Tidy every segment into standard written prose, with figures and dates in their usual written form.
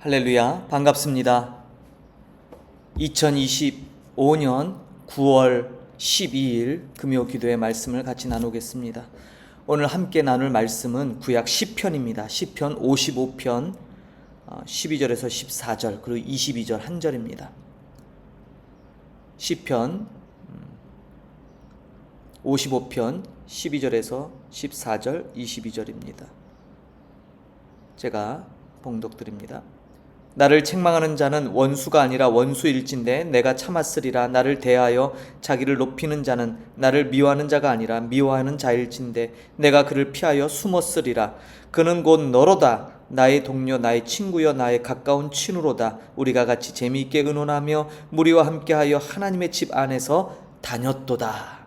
할렐루야, 반갑습니다. 2025년 9월 12일 금요 기도의 말씀을 같이 나누겠습니다. 오늘 함께 나눌 말씀은 구약 시편입니다. 시편 55편 12절에서 14절 그리고 22절 한 절입니다. 시편 55편 12절에서 14절 22절입니다. 제가 봉독드립니다. 나를 책망하는 자는 원수가 아니라 원수일진데 내가 참았으리라. 나를 대하여 자기를 높이는 자는 나를 미워하는 자가 아니라 미워하는 자일진데 내가 그를 피하여 숨었으리라. 그는 곧 너로다. 나의 동료, 나의 친구여, 나의 가까운 친구로다. 우리가 같이 재미있게 의논하며 무리와 함께하여 하나님의 집 안에서 다녔도다.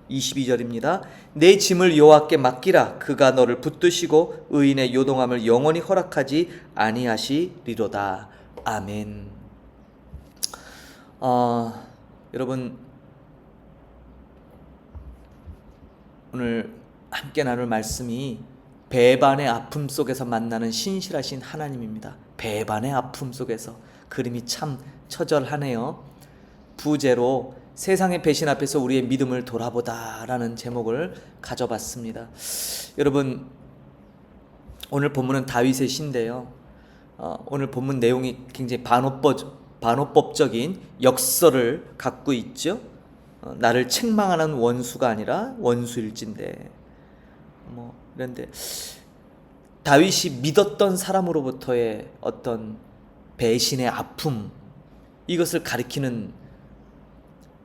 22절입니다. 내 짐을 여호와께 맡기라. 그가 너를 붙드시고 의인의 요동함을 영원히 허락하지 아니하시리로다. 아멘. 여러분, 오늘 함께 나눌 말씀이 배반의 아픔 속에서 만나는 신실하신 하나님입니다. 배반의 아픔 속에서. 그림이 참 처절하네요. 부제로 세상의 배신 앞에서 우리의 믿음을 돌아보다 라는 제목을 가져봤습니다. 여러분, 오늘 본문은 다윗의 시인데요. 오늘 본문 내용이 굉장히 반어법적인 역설을 갖고 있죠. 나를 책망하는 원수가 아니라 원수일진데 그런데 다윗이 믿었던 사람으로부터의 어떤 배신의 아픔, 이것을 가리키는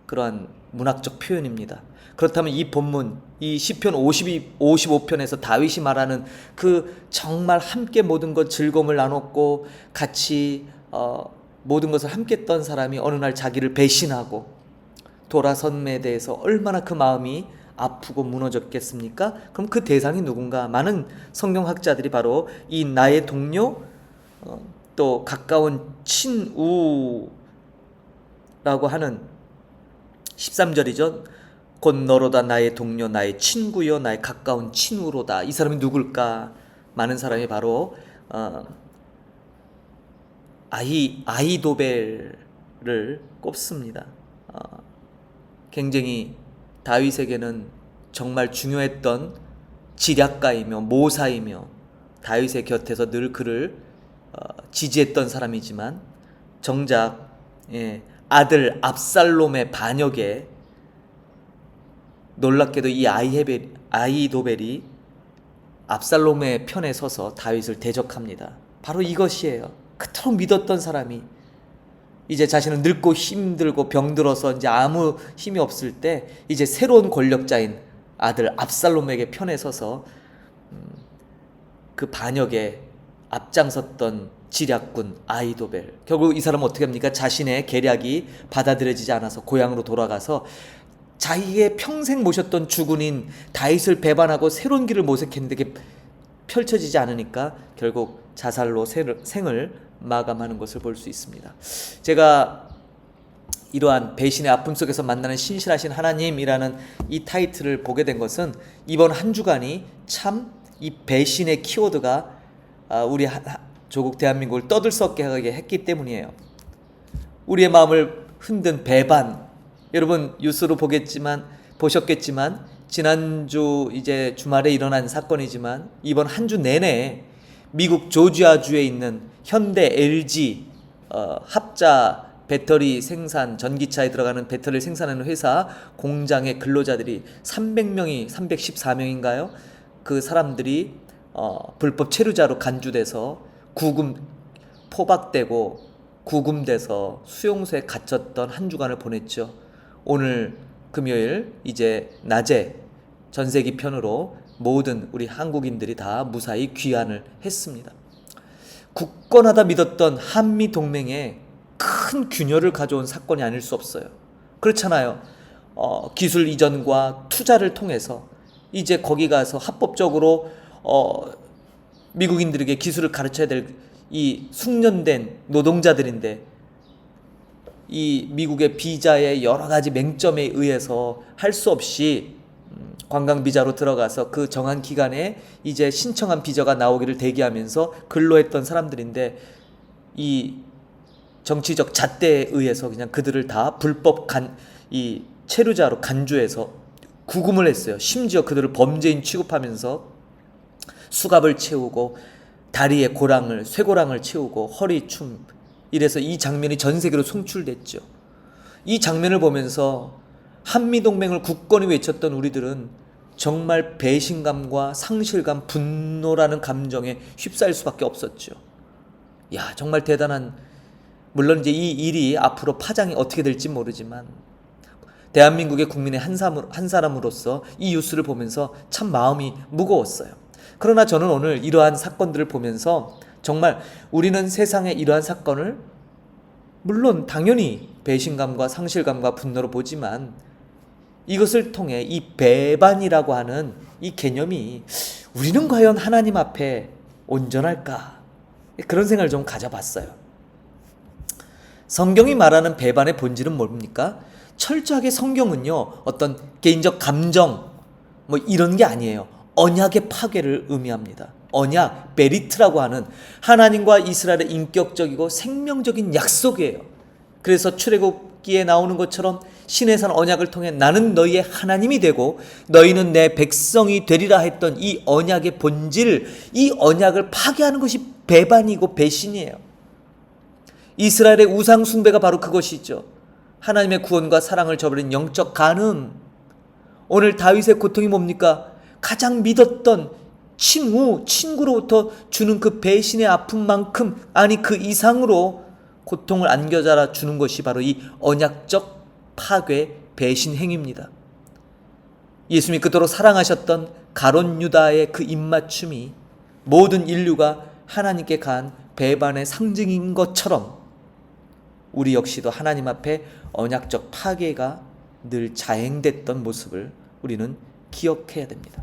그러한 문학적 표현입니다. 그렇다면 이 본문, 이 시편 55편에서 다윗이 말하는 그 정말 함께 모든 것 즐거움을 나눴고 같이 모든 것을 함께 했던 사람이 어느 날 자기를 배신하고 돌아선에 대해서 얼마나 그 마음이 아프고 무너졌겠습니까? 그럼 그 대상이 누군가? 많은 성경학자들이 바로 이 나의 동료, 또 가까운 친우라고 하는 13절이죠. 곧 너로다. 나의 동료, 나의 친구여, 나의 가까운 친구로다. 이 사람이 누굴까? 많은 사람이 바로 아히도벨을 꼽습니다. 굉장히 다윗에게는 정말 중요했던 지략가이며 모사이며 다윗의 곁에서 늘 그를 지지했던 사람이지만 정작 아들 압살롬의 반역에 놀랍게도 이 아히도벨이 압살롬의 편에 서서 다윗을 대적합니다. 바로 이것이에요. 그토록 믿었던 사람이 이제 자신은 늙고 힘들고 병들어서 이제 아무 힘이 없을 때 이제 새로운 권력자인 아들 압살롬에게 편에 서서 그 반역에 앞장섰던 지략군 아히도벨. 결국 이 사람은 어떻게 합니까? 자신의 계략이 받아들여지지 않아서 고향으로 돌아가서 자기의 평생 모셨던 주군인 다윗을 배반하고 새로운 길을 모색했는데 그게 펼쳐지지 않으니까 결국 자살로 생을 마감하는 것을 볼 수 있습니다. 제가 이러한 배신의 아픔 속에서 만나는 신실하신 하나님이라는 이 타이틀을 보게 된 것은 이번 한 주간이 참 이 배신의 키워드가 우리 조국 대한민국을 떠들썩하게 했기 때문이에요. 우리의 마음을 흔든 배반. 여러분 뉴스로 보셨겠지만 지난주 이제 주말에 일어난 사건이지만 이번 한 주 내내 미국 조지아주에 있는 현대 LG 합자 배터리 생산, 전기차에 들어가는 배터리를 생산하는 회사 공장의 근로자들이 314명인가요? 그 사람들이 불법 체류자로 간주돼서 포박되고 구금돼서 수용소에 갇혔던 한 주간을 보냈죠. 오늘 금요일 이제 낮에 전세기 편으로 모든 우리 한국인들이 다 무사히 귀환을 했습니다. 굳건하다 믿었던 한미 동맹에 큰 균열을 가져온 사건이 아닐 수 없어요. 그렇잖아요. 기술 이전과 투자를 통해서 이제 거기 가서 합법적으로 미국인들에게 기술을 가르쳐야 될 이 숙련된 노동자들인데 이 미국의 비자의 여러 가지 맹점에 의해서 할 수 없이 관광 비자로 들어가서 그 정한 기간에 이제 신청한 비자가 나오기를 대기하면서 근로했던 사람들인데 이 정치적 잣대에 의해서 그냥 그들을 다 불법 이 체류자로 간주해서 구금을 했어요. 심지어 그들을 범죄인 취급하면서 수갑을 채우고 다리에 쇠고랑을 채우고 허리춤, 이래서 이 장면이 전 세계로 송출됐죠. 이 장면을 보면서 한미동맹을 굳건히 외쳤던 우리들은 정말 배신감과 상실감, 분노라는 감정에 휩싸일 수밖에 없었죠. 야, 정말 대단한, 물론 이제 이 일이 앞으로 파장이 어떻게 될지 모르지만 대한민국의 국민의 한 사람으로서 이 뉴스를 보면서 참 마음이 무거웠어요. 그러나 저는 오늘 이러한 사건들을 보면서 정말 우리는 세상에 이러한 사건을 물론 당연히 배신감과 상실감과 분노로 보지만 이것을 통해 이 배반이라고 하는 이 개념이 우리는 과연 하나님 앞에 온전할까? 그런 생각을 좀 가져봤어요. 성경이 말하는 배반의 본질은 뭡니까? 철저하게 성경은요, 어떤 개인적 감정 뭐 이런 게 아니에요. 언약의 파괴를 의미합니다. 언약, 베리트라고 하는 하나님과 이스라엘의 인격적이고 생명적인 약속이에요. 그래서 출애굽기에 나오는 것처럼 신의 산 언약을 통해 나는 너희의 하나님이 되고 너희는 내 백성이 되리라 했던 이 언약의 본질, 이 언약을 파괴하는 것이 배반이고 배신이에요. 이스라엘의 우상 숭배가 바로 그것이죠. 하나님의 구원과 사랑을 저버린 영적 간음. 오늘 다윗의 고통이 뭡니까? 가장 믿었던 친구로부터 주는 그 배신의 아픔만큼, 아니 그 이상으로 고통을 안겨자라 주는 것이 바로 이 언약적 파괴 배신 행위입니다. 예수님이 그토록 사랑하셨던 가룟 유다의 그 입맞춤이 모든 인류가 하나님께 간 배반의 상징인 것처럼 우리 역시도 하나님 앞에 언약적 파괴가 늘 자행됐던 모습을 우리는 기억해야 됩니다.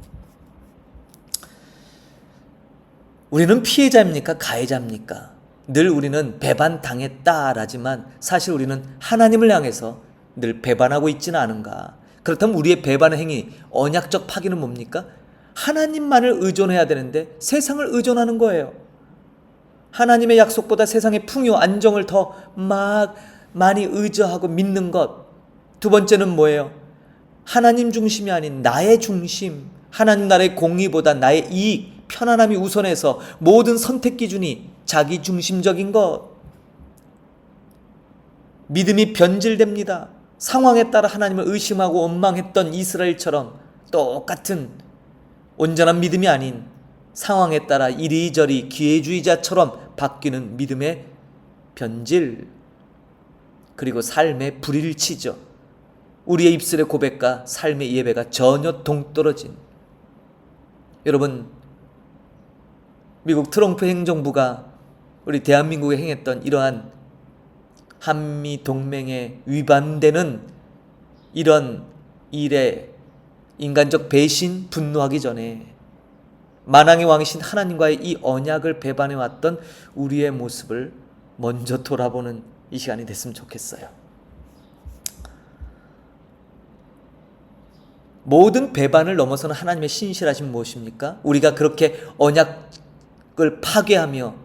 우리는 피해자입니까? 가해자입니까? 늘 우리는 배반당했다라지만 사실 우리는 하나님을 향해서 늘 배반하고 있지는 않은가? 그렇다면 우리의 배반의 행위, 언약적 파괴는 뭡니까? 하나님만을 의존해야 되는데 세상을 의존하는 거예요. 하나님의 약속보다 세상의 풍요, 안정을 더 많이 의존하고 믿는 것. 두 번째는 뭐예요? 하나님 중심이 아닌 나의 중심, 하나님 나라의 공의보다 나의 이익, 편안함이 우선해서 모든 선택 기준이 자기 중심적인 것. 믿음이 변질됩니다. 상황에 따라 하나님을 의심하고 원망했던 이스라엘처럼 똑같은 온전한 믿음이 아닌 상황에 따라 이리저리 기회주의자처럼 바뀌는 믿음의 변질, 그리고 삶의 불일치죠. 우리의 입술의 고백과 삶의 예배가 전혀 동떨어진. 여러분, 미국 트럼프 행정부가 우리 대한민국에 행했던 이러한 한미 동맹에 위반되는 이런 일에 인간적 배신, 분노하기 전에 만왕의 왕이신 하나님과의 이 언약을 배반해왔던 우리의 모습을 먼저 돌아보는 이 시간이 됐으면 좋겠어요. 모든 배반을 넘어서는 하나님의 신실하심 무엇입니까? 우리가 그렇게 언약을 파괴하며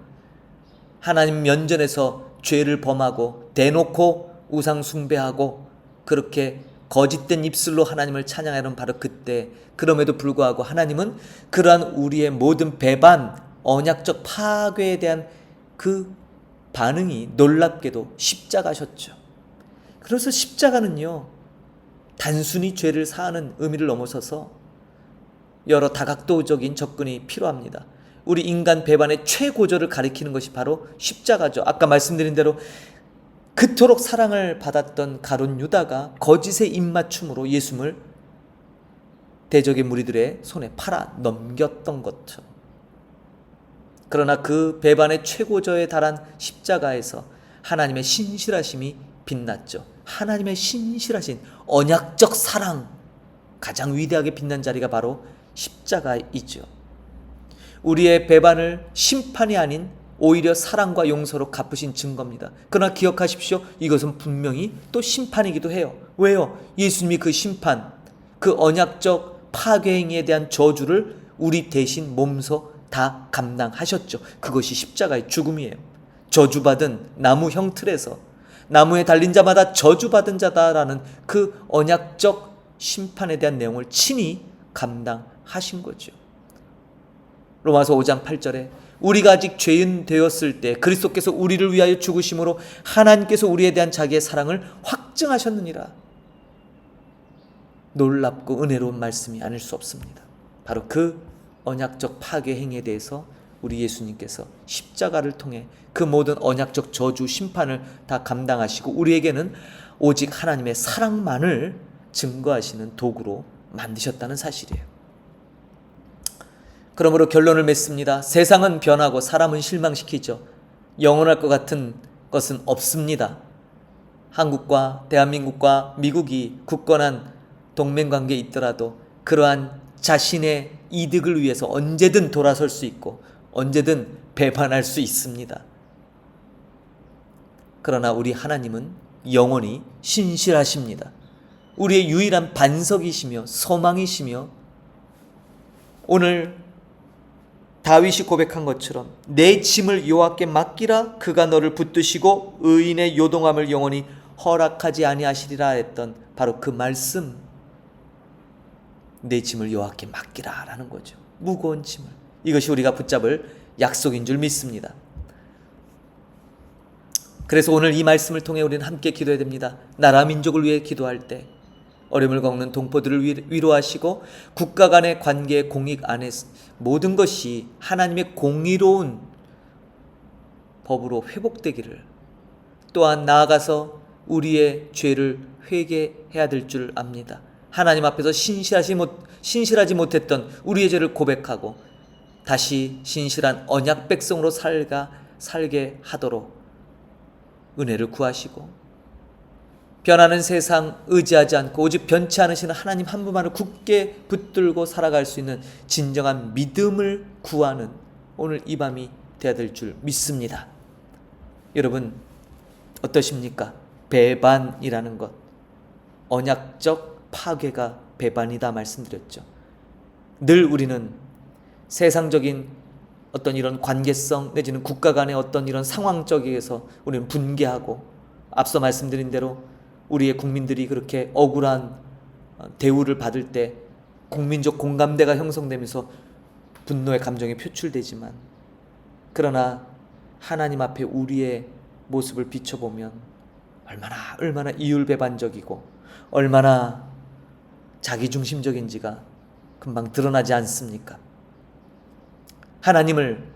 하나님 면전에서 죄를 범하고 대놓고 우상 숭배하고 그렇게 거짓된 입술로 하나님을 찬양하는 바로 그때, 그럼에도 불구하고 하나님은 그러한 우리의 모든 배반, 언약적 파괴에 대한 그 반응이 놀랍게도 십자가셨죠. 그래서 십자가는요, 단순히 죄를 사하는 의미를 넘어서서 여러 다각도적인 접근이 필요합니다. 우리 인간 배반의 최고조를 가리키는 것이 바로 십자가죠. 아까 말씀드린 대로 그토록 사랑을 받았던 가룟 유다가 거짓의 입맞춤으로 예수님을 대적의 무리들의 손에 팔아 넘겼던 것처럼, 그러나 그 배반의 최고조에 달한 십자가에서 하나님의 신실하심이 빛났죠. 하나님의 신실하신 언약적 사랑, 가장 위대하게 빛난 자리가 바로 십자가이죠. 우리의 배반을 심판이 아닌 오히려 사랑과 용서로 갚으신 증거입니다. 그러나 기억하십시오. 이것은 분명히 또 심판이기도 해요. 왜요? 예수님이 그 심판, 그 언약적 파괴행위에 대한 저주를 우리 대신 몸소 다 감당하셨죠. 그것이 십자가의 죽음이에요. 저주받은 나무 형틀에서 나무에 달린 자마다 저주받은 자다라는 그 언약적 심판에 대한 내용을 친히 감당하신 거죠. 로마서 5장 8절에 우리가 아직 죄인 되었을 때 그리스도께서 우리를 위하여 죽으심으로 하나님께서 우리에 대한 자기의 사랑을 확증하셨느니라. 놀랍고 은혜로운 말씀이 아닐 수 없습니다. 바로 그 언약적 파괴 행위에 대해서 우리 예수님께서 십자가를 통해 그 모든 언약적 저주 심판을 다 감당하시고 우리에게는 오직 하나님의 사랑만을 증거하시는 도구로 만드셨다는 사실이에요. 그러므로 결론을 맺습니다. 세상은 변하고 사람은 실망시키죠. 영원할 것 같은 것은 없습니다. 한국과 대한민국과 미국이 굳건한 동맹관계에 있더라도 그러한 자신의 이득을 위해서 언제든 돌아설 수 있고 언제든 배반할 수 있습니다. 그러나 우리 하나님은 영원히 신실하십니다. 우리의 유일한 반석이시며 소망이시며 오늘 다윗이 고백한 것처럼 내 짐을 여호와께 맡기라 그가 너를 붙드시고 의인의 요동함을 영원히 허락하지 아니하시리라 했던 바로 그 말씀, 내 짐을 여호와께 맡기라 라는 거죠. 무거운 짐을. 이것이 우리가 붙잡을 약속인 줄 믿습니다. 그래서 오늘 이 말씀을 통해 우리는 함께 기도해야 됩니다. 나라 민족을 위해 기도할 때 어려움을 겪는 동포들을 위로하시고 국가 간의 관계의 공익 안에 모든 것이 하나님의 공의로운 법으로 회복되기를, 또한 나아가서 우리의 죄를 회개해야 될 줄 압니다. 하나님 앞에서 신실하지 못했던 우리의 죄를 고백하고 다시 신실한 언약 백성으로 살게 하도록 은혜를 구하시고 변하는 세상 의지하지 않고 오직 변치 않으시는 하나님 한 분만을 굳게 붙들고 살아갈 수 있는 진정한 믿음을 구하는 오늘 이 밤이 되어야 될 줄 믿습니다. 여러분 어떠십니까? 배반이라는 것, 언약적 파괴가 배반이다 말씀드렸죠. 늘 우리는 세상적인 어떤 이런 관계성 내지는 국가 간의 어떤 이런 상황적에서 우리는 분개하고, 앞서 말씀드린 대로 우리의 국민들이 그렇게 억울한 대우를 받을 때 국민적 공감대가 형성되면서 분노의 감정이 표출되지만, 그러나 하나님 앞에 우리의 모습을 비춰보면 얼마나 이율배반적이고 얼마나 자기중심적인지가 금방 드러나지 않습니까? 하나님을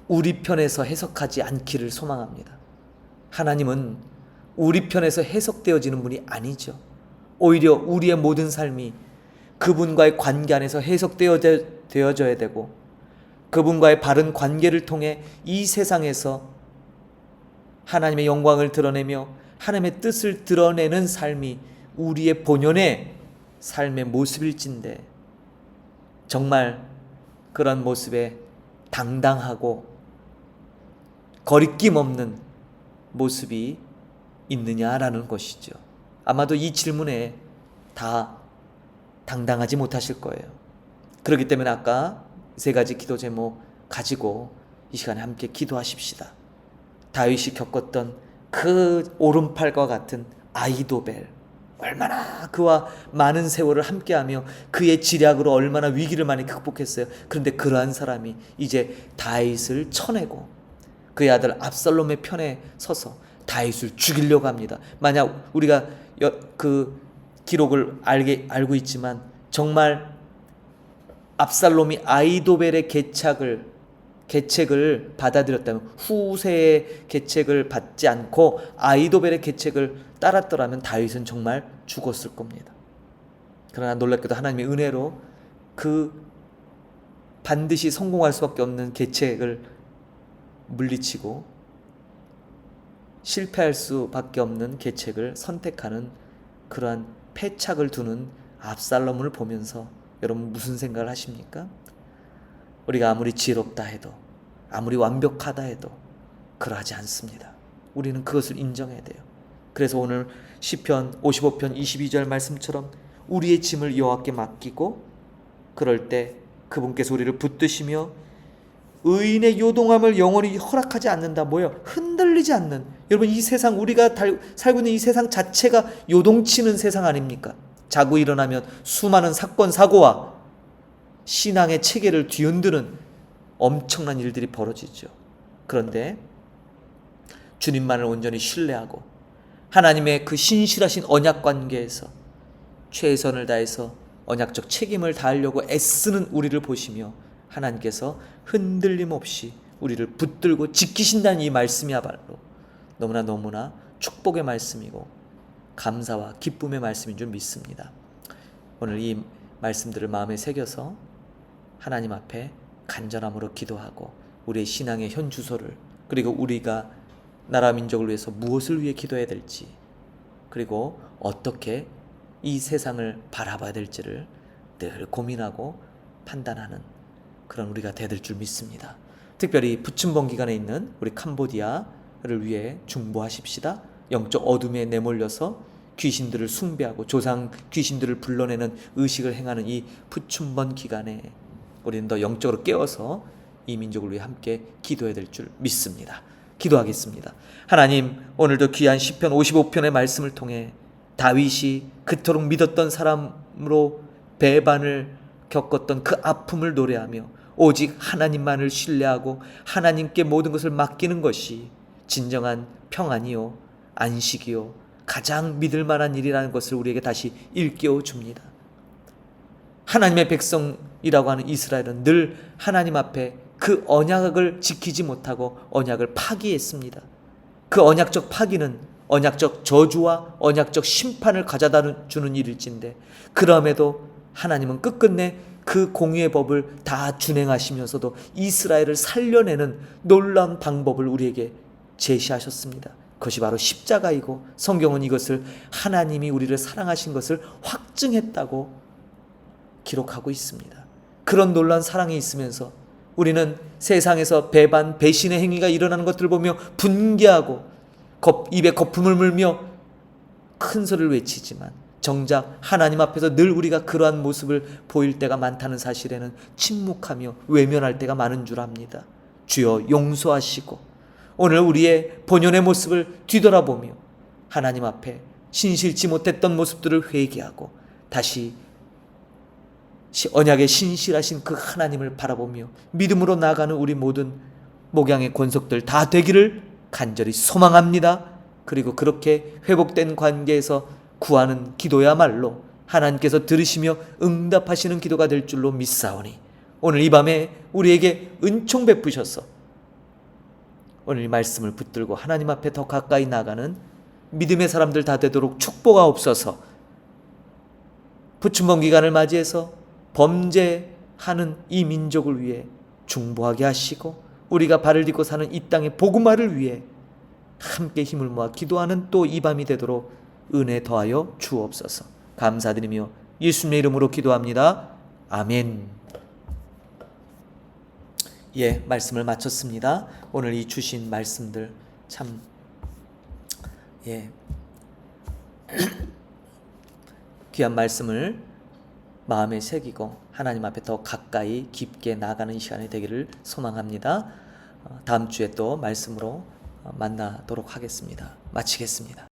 우리 편에서 해석하지 않기를 소망합니다. 하나님은 우리 편에서 해석되어지는 분이 아니죠. 오히려 우리의 모든 삶이 그분과의 관계 안에서 해석되어져야 되고, 그분과의 바른 관계를 통해 이 세상에서 하나님의 영광을 드러내며 하나님의 뜻을 드러내는 삶이 우리의 본연의 삶의 모습일진데, 정말 그런 모습에 당당하고 거리낌 없는 모습이 있느냐라는 것이죠. 아마도 이 질문에 다 당당하지 못하실 거예요. 그렇기 때문에 아까 세 가지 기도 제목 가지고 이 시간에 함께 기도하십시다. 다윗이 겪었던 그 오른팔과 같은 아히도벨, 얼마나 그와 많은 세월을 함께하며 그의 지략으로 얼마나 위기를 많이 극복했어요. 그런데 그러한 사람이 이제 다윗을 쳐내고 그의 아들 압살롬의 편에 서서 다윗을 죽이려고 합니다. 만약 우리가 그 기록을 알고 있지만 정말 압살롬이 아히도벨의 계책을 받아들였다면, 후세의 계책을 받지 않고 아히도벨의 계책을 따랐더라면 다윗은 정말 죽었을 겁니다. 그러나 놀랍게도 하나님의 은혜로 그 반드시 성공할 수밖에 없는 계책을 물리치고 실패할 수밖에 없는 계책을 선택하는 그러한 패착을 두는 압살롬을 보면서 여러분 무슨 생각을 하십니까? 우리가 아무리 지혜롭다 해도, 아무리 완벽하다 해도 그러하지 않습니다. 우리는 그것을 인정해야 돼요. 그래서 오늘 시편 55편 22절 말씀처럼 우리의 짐을 여호와께 맡기고, 그럴 때 그분께서 우리를 붙드시며 의인의 요동함을 영원히 허락하지 않는다. 뭐예요? 흔들리지 않는. 여러분, 이 세상, 우리가 살고 있는 이 세상 자체가 요동치는 세상 아닙니까? 자고 일어나면 수많은 사건 사고와 신앙의 체계를 뒤흔드는 엄청난 일들이 벌어지죠. 그런데 주님만을 온전히 신뢰하고 하나님의 그 신실하신 언약 관계에서 최선을 다해서 언약적 책임을 다하려고 애쓰는 우리를 보시며 하나님께서 흔들림 없이 우리를 붙들고 지키신다는 이 말씀이야말로 너무나 축복의 말씀이고 감사와 기쁨의 말씀인 줄 믿습니다. 오늘 이 말씀들을 마음에 새겨서 하나님 앞에 간절함으로 기도하고 우리의 신앙의 현 주소를, 그리고 우리가 나라 민족을 위해서 무엇을 위해 기도해야 될지, 그리고 어떻게 이 세상을 바라봐야 될지를 늘 고민하고 판단하는 그런 우리가 되될 줄 믿습니다. 특별히 부춘봉 기간에 있는 우리 캄보디아를 위해 중보하십시다. 영적 어둠에 내몰려서 귀신들을 숭배하고 조상 귀신들을 불러내는 의식을 행하는 이 부춘번 기간에 우리는 더 영적으로 깨어서 이 민족을 위해 함께 기도해야 될 줄 믿습니다. 기도하겠습니다. 하나님, 오늘도 귀한 시편 55편의 말씀을 통해 다윗이 그토록 믿었던 사람으로 배반을 겪었던 그 아픔을 노래하며 오직 하나님만을 신뢰하고 하나님께 모든 것을 맡기는 것이 진정한 평안이요 안식이요 가장 믿을 만한 일이라는 것을 우리에게 다시 일깨워 줍니다. 하나님의 백성이라고 하는 이스라엘은 늘 하나님 앞에 그 언약을 지키지 못하고 언약을 파기했습니다. 그 언약적 파기는 언약적 저주와 언약적 심판을 가져다 주는 일일진데, 그럼에도 하나님은 끝끝내 그 공의의 법을 다 준행하시면서도 이스라엘을 살려내는 놀라운 방법을 우리에게 제시하셨습니다. 그것이 바로 십자가이고, 성경은 이것을 하나님이 우리를 사랑하신 것을 확증했다고 기록하고 있습니다. 그런 놀라운 사랑이 있으면서 우리는 세상에서 배반, 배신의 행위가 일어나는 것들을 보며 분개하고 입에 거품을 물며 큰 소리를 외치지만, 정작 하나님 앞에서 늘 우리가 그러한 모습을 보일 때가 많다는 사실에는 침묵하며 외면할 때가 많은 줄 압니다. 주여 용서하시고 오늘 우리의 본연의 모습을 뒤돌아보며 하나님 앞에 신실치 못했던 모습들을 회개하고 다시 언약의 신실하신 그 하나님을 바라보며 믿음으로 나아가는 우리 모든 목양의 권속들 다 되기를 간절히 소망합니다. 그리고 그렇게 회복된 관계에서 구하는 기도야말로 하나님께서 들으시며 응답하시는 기도가 될 줄로 믿사오니, 오늘 이 밤에 우리에게 은총 베푸셔서 오늘 이 말씀을 붙들고 하나님 앞에 더 가까이 나가는 믿음의 사람들 다 되도록 축복하옵소서. 부춘봉 기간을 맞이해서 범죄하는 이 민족을 위해 중보하게 하시고, 우리가 발을 딛고 사는 이 땅의 복음화를 위해 함께 힘을 모아 기도하는 또 이 밤이 되도록 은혜 더하여 주옵소서. 감사드리며 예수님의 이름으로 기도합니다. 아멘. 예, 말씀을 마쳤습니다. 오늘 이 주신 말씀들 참 귀한 말씀을 마음에 새기고 하나님 앞에 더 가까이 깊게 나가는 시간이 되기를 소망합니다. 다음 주에 또 말씀으로 만나도록 하겠습니다. 마치겠습니다.